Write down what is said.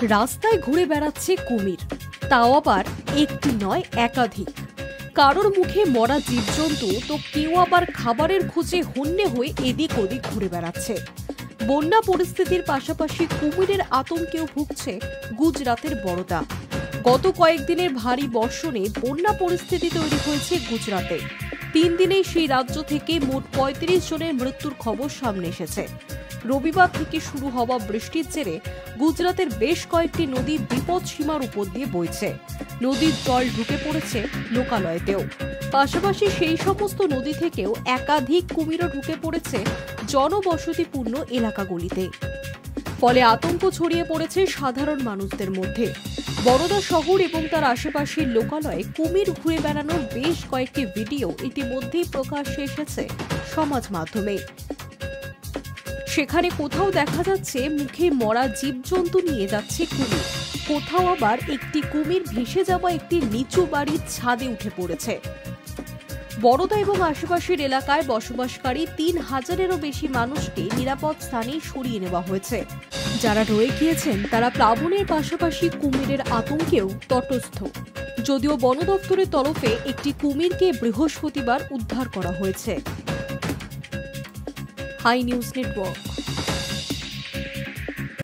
রাস্তায় ঘুরে বেড়াচ্ছে কুমির, তাও আবার একটি নয় একাধিক। কারোর মুখে মরা জীবজন্তু তো কেউ আবার খাবারের খোঁজে হন্যে হয়ে এদিক ওদিক ঘুরে বেড়াচ্ছে। বন্যা পরিস্থিতির পাশাপাশি কুমিরের আতঙ্কেও ভুগছে গুজরাতের বরোদা। গত কয়েকদিনের ভারী বর্ষণে বন্যা পরিস্থিতি তৈরি হয়েছে গুজরাতে। 3 দিনেই সেই রাজ্য থেকে মোট 35 জনের মৃত্যুর খবর সামনে এসেছে। রবিবার থেকে শুরু হওয়া বৃষ্টির জেরে গুজরাতের বেশ কয়েকটি নদী বিপদ সীমার উপর দিয়ে বইছে। নদীর জল ঢুকে পড়েছে লোকালয়েতেও। পাশাপাশি সেই সমস্ত নদী থেকেও একাধিক কুমিরও ঢুকে পড়েছে জনবসতিপূর্ণ এলাকাগুলিতে। ফলে আতঙ্ক ছড়িয়ে পড়েছে সাধারণ মানুষদের মধ্যে। বরোদা শহর এবং তার আশেপাশের লোকালয়ে কুমির ঘুরে বেড়ানোর বেশ কয়েকটি ভিডিও ইতিমধ্যেই প্রকাশ্যে এসেছে সমাজ মাধ্যমে। সেখানে কোথাও দেখা যাচ্ছে মুখে মরা জীবজন্তু নিয়ে যাচ্ছে কুমির, কোথাও আবার একটি কুমির ভেসে যাওয়া একটি নিচু বাড়ির ছাদে উঠে পড়েছে। বরোদা এবং আশেপাশের এলাকায় বসবাসকারী 3000-এরও বেশি মানুষকে নিরাপদ স্থানে সরিয়ে নেওয়া হয়েছে। যারা রয়ে গিয়েছেন তারা প্লাবনের পাশাপাশি কুমিরের আতঙ্কেও তটস্থ। যদিও বন দপ্তরের তরফে একটি কুমিরকে বৃহস্পতিবার উদ্ধার করা হয়েছে। Hi News network.